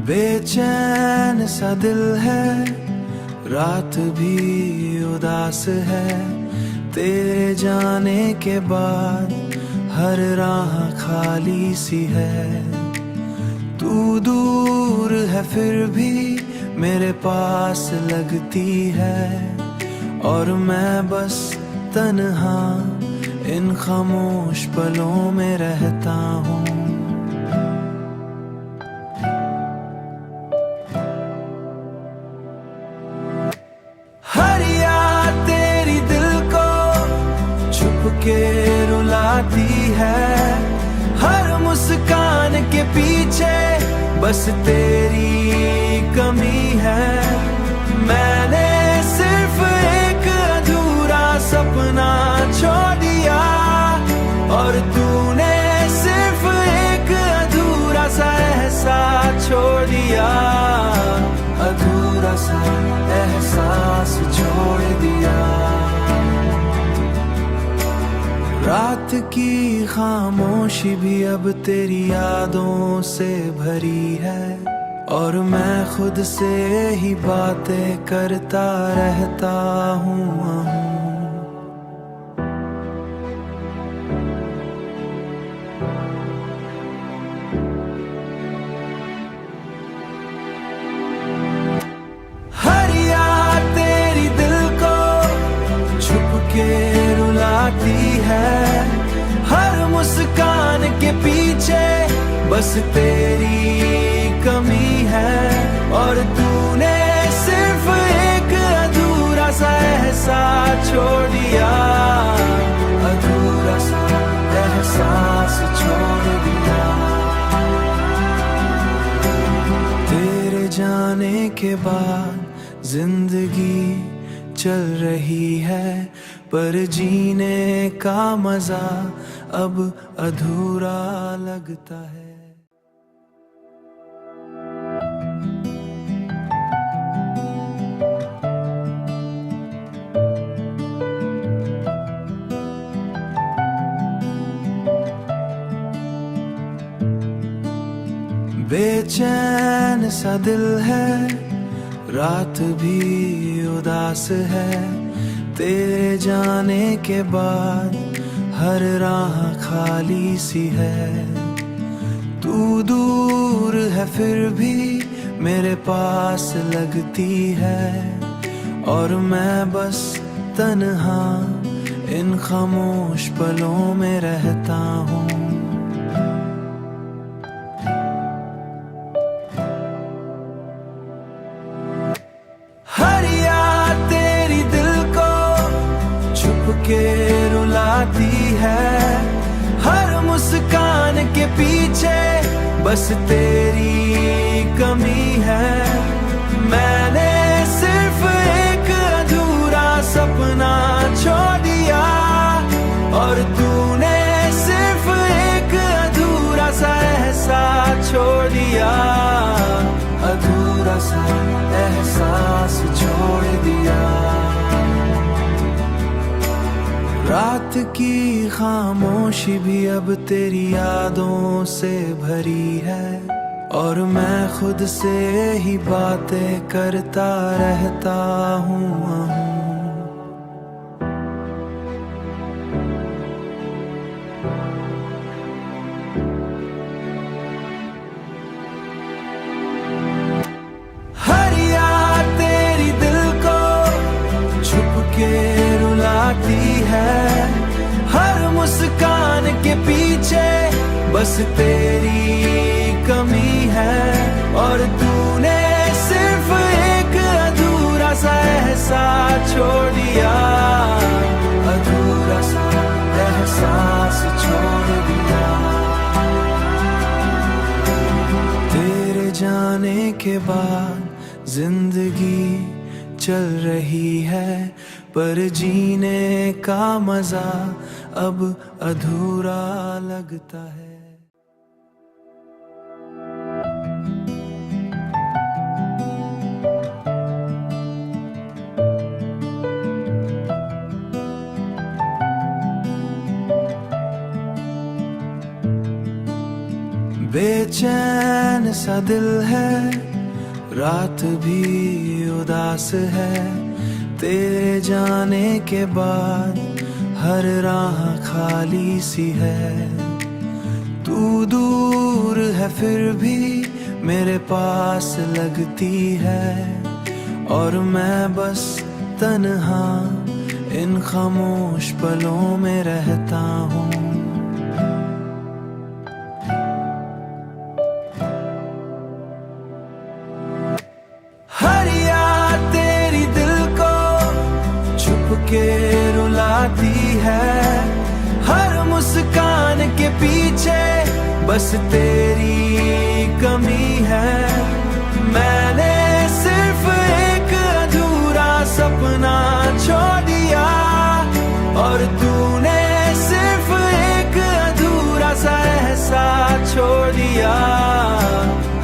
बेचैन सा दिल है, रात भी उदास है। तेरे जाने के बाद हर राह खाली सी है। तू दूर है फिर भी मेरे पास लगती है, और मैं बस तन्हा इन खामोश पलों में रहता हूँ। हर याद तेरी दिल को छुप के रुलाती है। हर मुस्कान के पीछे बस तेरी कमी है। मैंने सिर्फ एक अधूरा सपना छोड़ दिया, और तूने सिर्फ एक अधूरा सा एहसास छोड़ दिया। अधूरा सा एहसास छोड़ दिया। रात की खामोशी भी अब तेरी यादों से भरी है, और मैं खुद से ही बातें करता रहता हूँ। हर याद तेरी दिल को छुप के रुलाती है। हर मुस्कान के पीछे बस तेरी कमी है, और तूने सिर्फ एक अधूरा सा एहसास छोड़ दिया। अधूरा सा एहसास छोड़ दिया। तेरे जाने के बाद जिंदगी चल रही है, पर जीने का मजा अब अधूरा लगता है। बेचैन सा दिल है, रात भी उदास है। तेरे जाने के बाद हर राह खाली सी है। तू दूर है फिर भी मेरे पास लगती है, और मैं बस तन्हा इन खामोश पलों में रहता हूँ। के रुलाती है। हर मुस्कान के पीछे बस तेरी कमी है। मैंने सिर्फ एक अधूरा सपना छोड़ दिया, और तूने सिर्फ एक अधूरा सा एहसास छोड़ दिया। अधूरा सा एहसास छोड़ दिया। रात की खामोशी भी अब तेरी यादों से भरी है, और मैं खुद से ही बातें करता रहता हूँ। हर याद तेरी दिल को छुप के रुलाती है। हर मुस्कान के पीछे बस तेरी कमी है, और तूने सिर्फ एक अधूरा सा एहसास छोड़ दिया। अधूरा सा एहसास छोड़ दिया। तेरे जाने के बाद जिंदगी चल रही है, पर जीने का मजा अब अधूरा लगता है। बेचैन सा दिल है, रात भी उदास है। तेरे जाने के बाद हर राह खाली सी है। तू दूर है फिर भी मेरे पास लगती है, और मैं बस तन्हा इन खामोश पलों में रहता हूँ। हर याद तेरी दिल को छुप के रुलाती है। हर मुस्कान के पीछे बस तेरी कमी है। मैंने सिर्फ एक अधूरा सपना छोड़ दिया, और तूने सिर्फ एक अधूरा सा एहसास छोड़ दिया।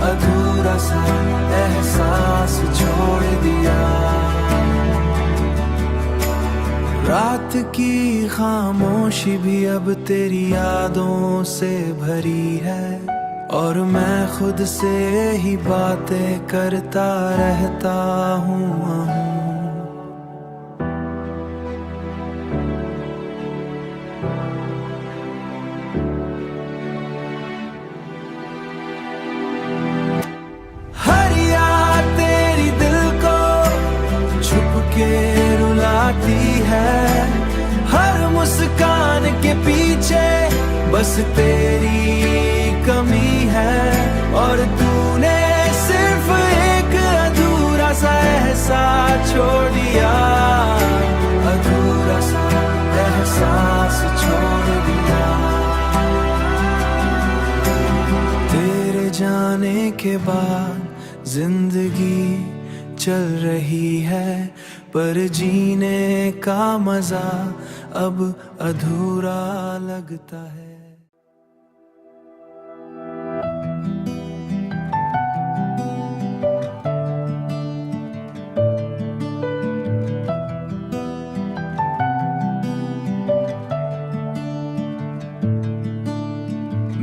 अधूरा सा एहसास छोड़ दिया। रात की खामोशी भी अब तेरी यादों से भरी है, और मैं खुद से ही बातें करता रहता हूँ। हर याद तेरी दिल को छुप के रुलाती है। हर मुस्कान के पीछे बस तेरी कमी है, और तूने सिर्फ एक अधूरा सा एहसास छोड़ दिया। अधूरा सा एहसास छोड़ दिया। तेरे जाने के बाद जिंदगी चल रही है, पर जीने का मजा अब अधूरा लगता है।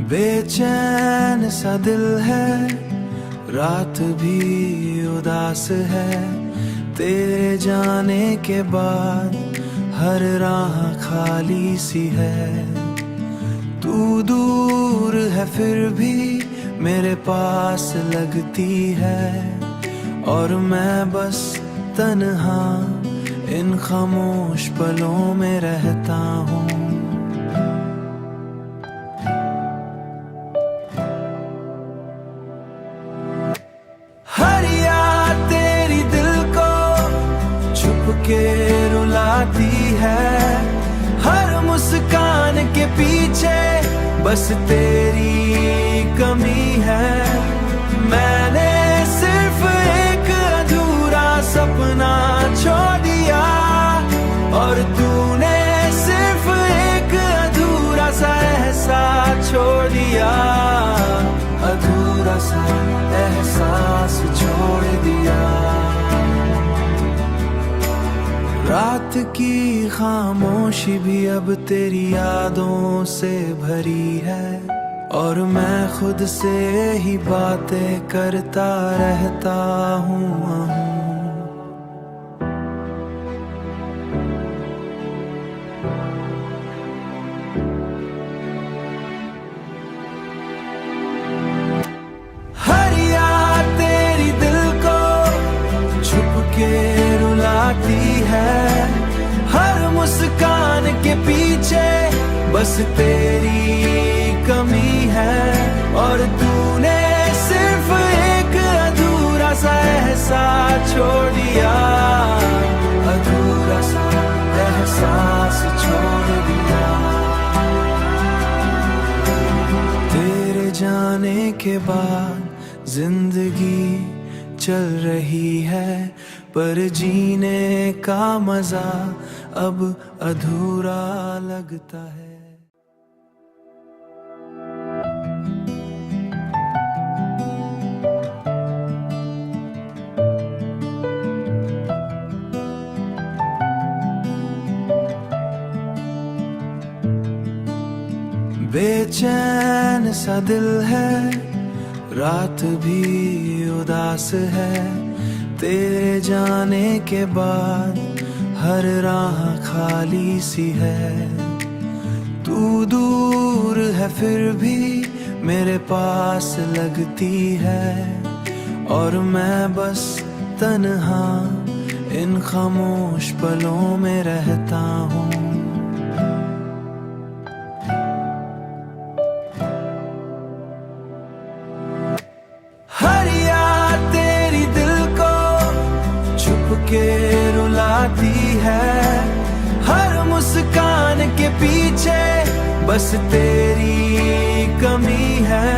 बेचैन सा दिल है, रात भी उदास है। तेरे जाने के बाद हर राह खाली सी है। तू दूर है फिर भी मेरे पास लगती है, और मैं बस तन्हा इन खामोश पलों में रहता हूँ। के रुलाती है। हर मुस्कान के पीछे बस तेरी कमी है। मैंने सिर्फ एक अधूरा सपना छोड़ दिया, और तूने सिर्फ एक अधूरा सा एहसास छोड़ दिया। अधूरा सा एहसास छोड़ दिया। रात की खामोशी भी अब तेरी यादों से भरी है, और मैं खुद से ही बातें करता रहता हूँ। हर याद तेरी दिल को छुप के रुलाती है। हर मुस्कान के पीछे बस तेरी कमी है, और तूने सिर्फ एक अधूरा सा एहसास छोड़ दिया। अधूरा सा एहसास छोड़ दिया। तेरे जाने के बाद जिंदगी चल रही है, पर जीने का मजा अब अधूरा लगता है। बेचैन सा दिल है, रात भी उदास है तेरे जाने के बाद, हर राह खाली सी है। तू दूर है फिर भी मेरे पास लगती है, और मैं बस तन्हा इन खामोश पलों में रहता हूँ। हर याद तेरी दिल को छुप के रुलाती है, हर मुस्कान के पीछे बस तेरी कमी है।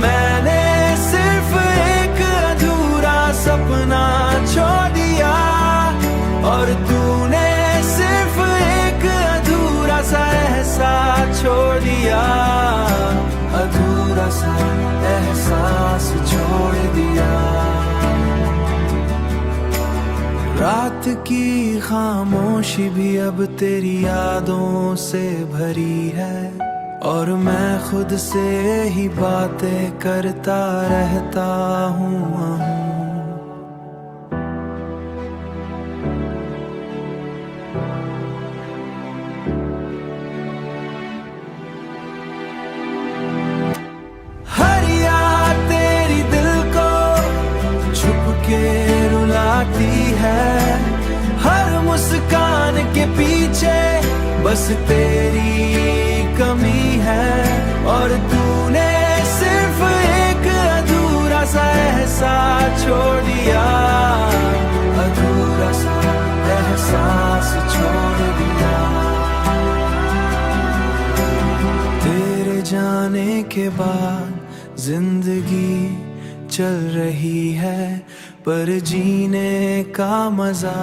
मैंने सिर्फ एक अधूरा सपना छोड़ दिया, और तूने सिर्फ एक अधूरा सा एहसास छोड़ दिया। अधूरा सा एहसास छोड़ दिया। रात की खामोशी भी अब तेरी यादों से भरी है, और मैं खुद से ही बातें करता रहता हूँ। हर याद तेरी दिल को छुप के रुलाती है, हर मुस्कान के पीछे बस तेरी कमी है। और तूने सिर्फ एक अधूरा सा एहसास छोड़ दिया। अधूरा सा एहसास छोड़ दिया। तेरे जाने के बाद जिंदगी चल रही है, पर जीने का मजा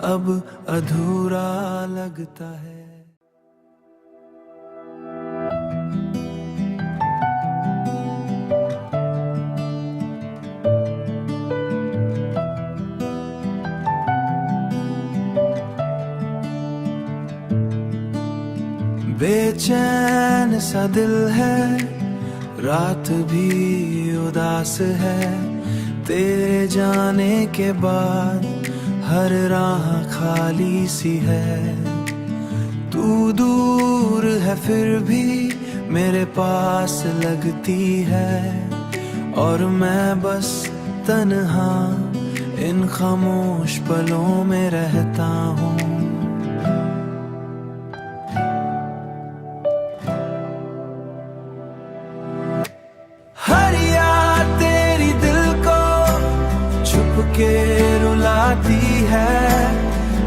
अब अधूरा लगता है। बेचैन सा दिल है, रात भी उदास है तेरे जाने के बाद, हर राह खाली सी है। तू दूर है फिर भी मेरे पास लगती है, और मैं बस तन्हा इन खामोश पलों में रहता हूँ। हर याद तेरी दिल को छुप के रुलाती है,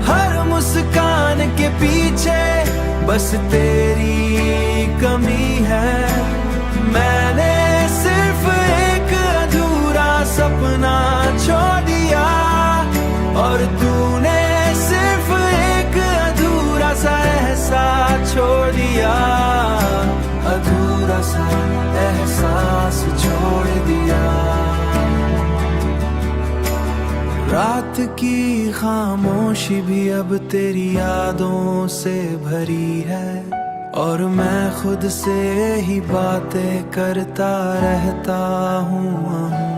हर मुस्कान के पीछे बस तेरी कमी है। मैंने सिर्फ एक अधूरा सपना छोड़ दिया, और तूने सिर्फ एक अधूरा सा एहसास छोड़ दिया। अधूरा सा एहसास छोड़ दिया। रात की खामोशी भी अब तेरी यादों से भरी है, और मैं खुद से ही बातें करता रहता हूँ।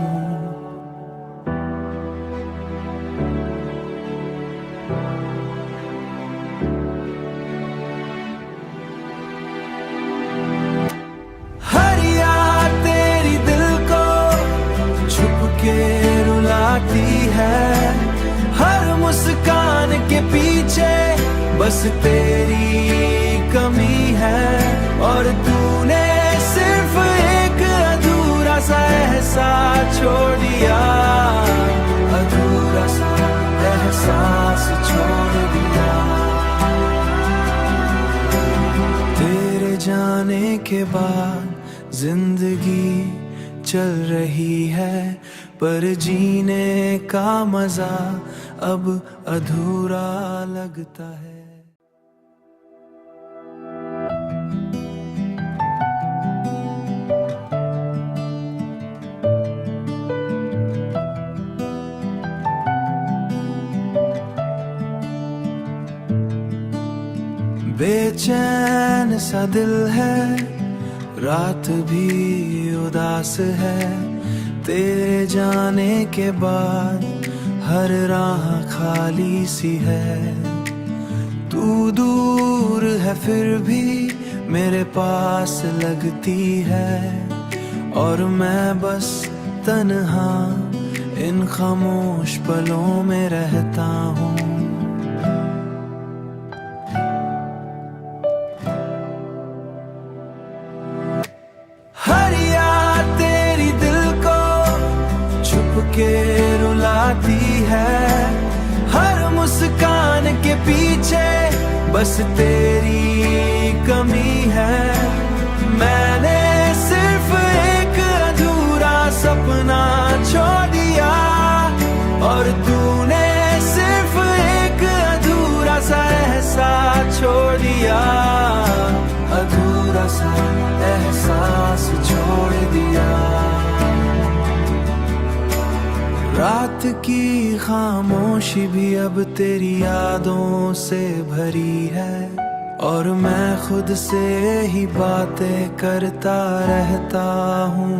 है हर मुस्कान के पीछे बस तेरी कमी है, और तूने सिर्फ एक अधूरा सा एहसास छोड़ दिया। अधूरा सा एहसास छोड़ दिया। तेरे जाने के बाद जिंदगी चल रही है, पर जीने का मजा अब अधूरा लगता है। बेचैन सा दिल है, रात भी उदास है तेरे जाने के बाद, हर राह खाली सी है। तू दूर है फिर भी मेरे पास लगती है, और मैं बस तन्हा इन खामोश पलों में रहता हूँ। हर याद तेरी दिल को छुप के रुलाती है, हर मुस्कान के पीछे बस तेरी कमी है। मैंने सिर्फ एक अधूरा सपना छोड़ दिया, और तूने सिर्फ एक अधूरा सा एहसास छोड़ दिया। अधूरा सा एहसास छोड़ दिया। रात की खामोशी भी अब तेरी यादों से भरी है, और मैं खुद से ही बातें करता रहता हूँ।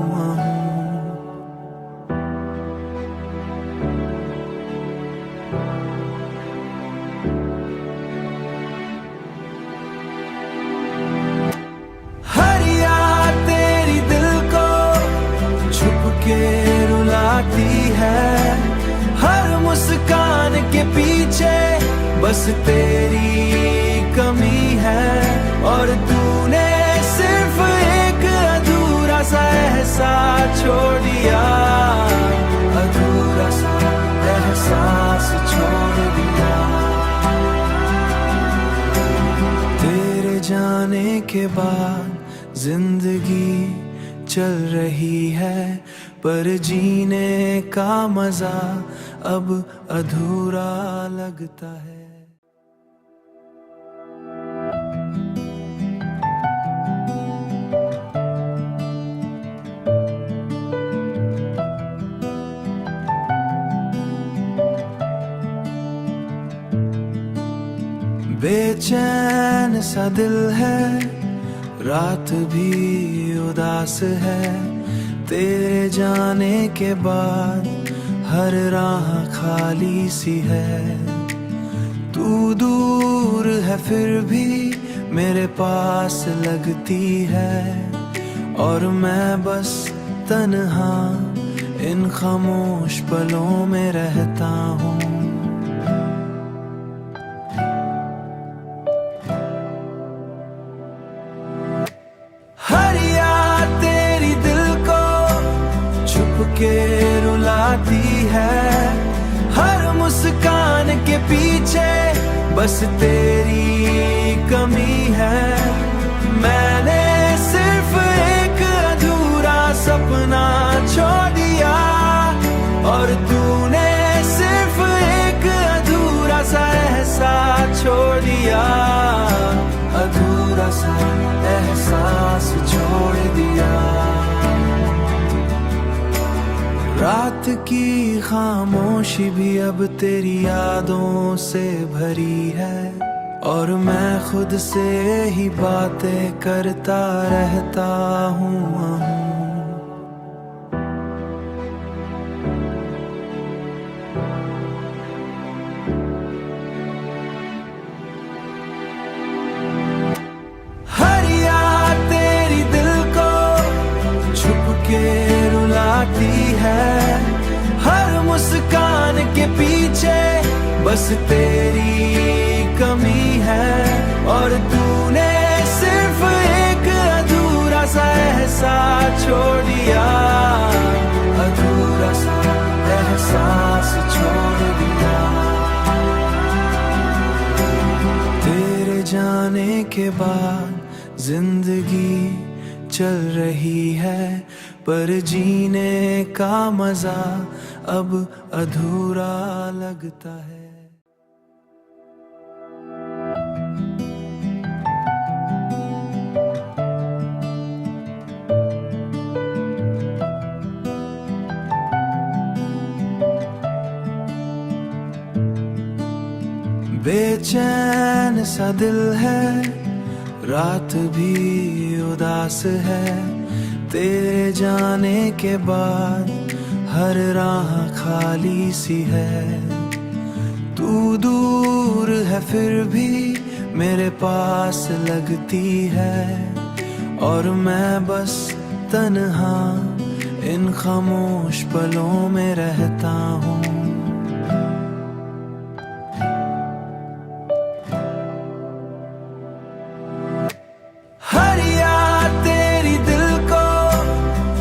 हर याद तेरी दिल को छुप के रुलाती है, हर मुस्कान के पीछे बस तेरी कमी है। और तूने सिर्फ एक अधूरा सा एहसास छोड़ दिया। अधूरा सा एहसास छोड़ दिया। तेरे जाने के बाद जिंदगी चल रही है, पर जीने का मजा अब अधूरा लगता है। बेचैन सा दिल है, रात भी उदास है तेरे जाने के बाद, हर राह खाली सी है। तू दूर है फिर भी मेरे पास लगती है, और मैं बस तन्हा इन खामोश पलों में रहता हूँ। के रुलाती है, हर मुस्कान के पीछे बस तेरी कमी है। मैंने सिर्फ एक अधूरा सपना छोड़ दिया, और तूने सिर्फ एक अधूरा सा एहसास छोड़ दिया। अधूरा सा एहसास छोड़ दिया। रात की खामोशी भी अब तेरी यादों से भरी है, और मैं खुद से ही बातें करता रहता हूँ। हर याद तेरी दिल को छुप के रुलाती है, हर मुस्कान के पीछे बस तेरी कमी है। और तूने सिर्फ एक अधूरा सा एहसास छोड़ दिया। अधूरा सा एहसास छोड़ दिया। तेरे जाने के बाद जिंदगी चल रही है, पर जीने का मजा अब अधूरा लगता है। बेचैन सा दिल है, रात भी उदास है तेरे जाने के बाद, हर राह खाली सी है। तू दूर है फिर भी मेरे पास लगती है, और मैं बस तन्हा इन खामोश पलों में रहता हूँ। हर याद तेरी दिल को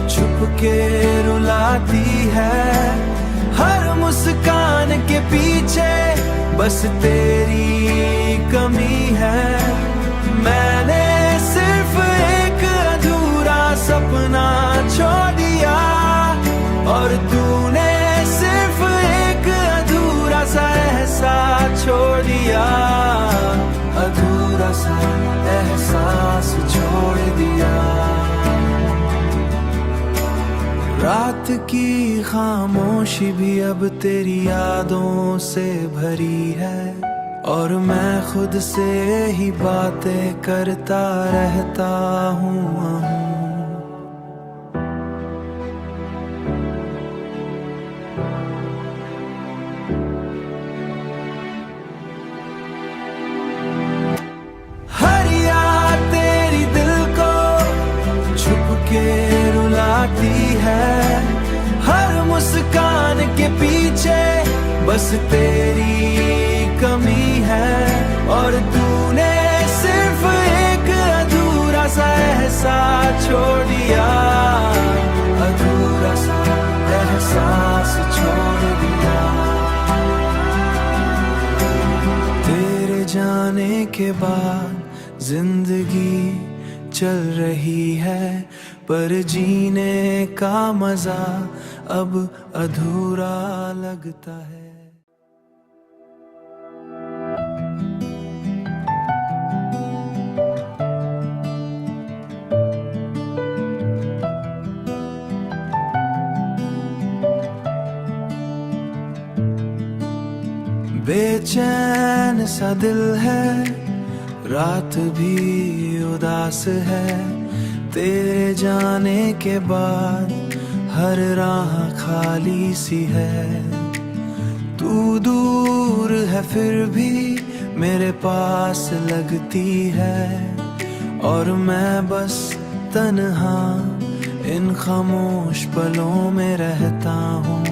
छुप के रुलाती है, हर मुस्कान के पीछे बस तेरी कमी है। मैंने सिर्फ एक अधूरा सपना छोड़ दिया, और तूने सिर्फ एक अधूरा सा एहसास छोड़ दिया। अधूरा सा एहसास छोड़ दिया। रात की खामोशी भी अब तेरी यादों से भरी है, और मैं खुद से ही बातें करता रहता हूँ। हर याद तेरी दिल को छुप के रुलाती है, हर मुस्कान के पीछे बस तेरी कमी है, और तूने सिर्फ एक अधूरा सा एहसास छोड़ दिया। अधूरा सा एहसास छोड़ दिया। तेरे जाने के बाद जिंदगी चल रही है, पर जीने का मजा अब अधूरा लगता है। बेचैन सा दिल है, रात भी उदास है तेरे जाने के बाद, हर राह खाली सी है। तू दूर है फिर भी मेरे पास लगती है, और मैं बस तन्हा इन खामोश पलों में रहता हूँ।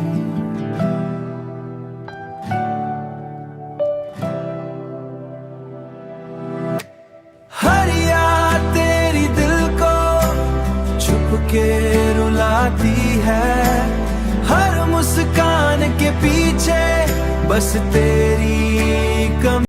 हर याद तेरी दिल को छुप के रुलाती है, हर मुस्कान के पीछे बस तेरी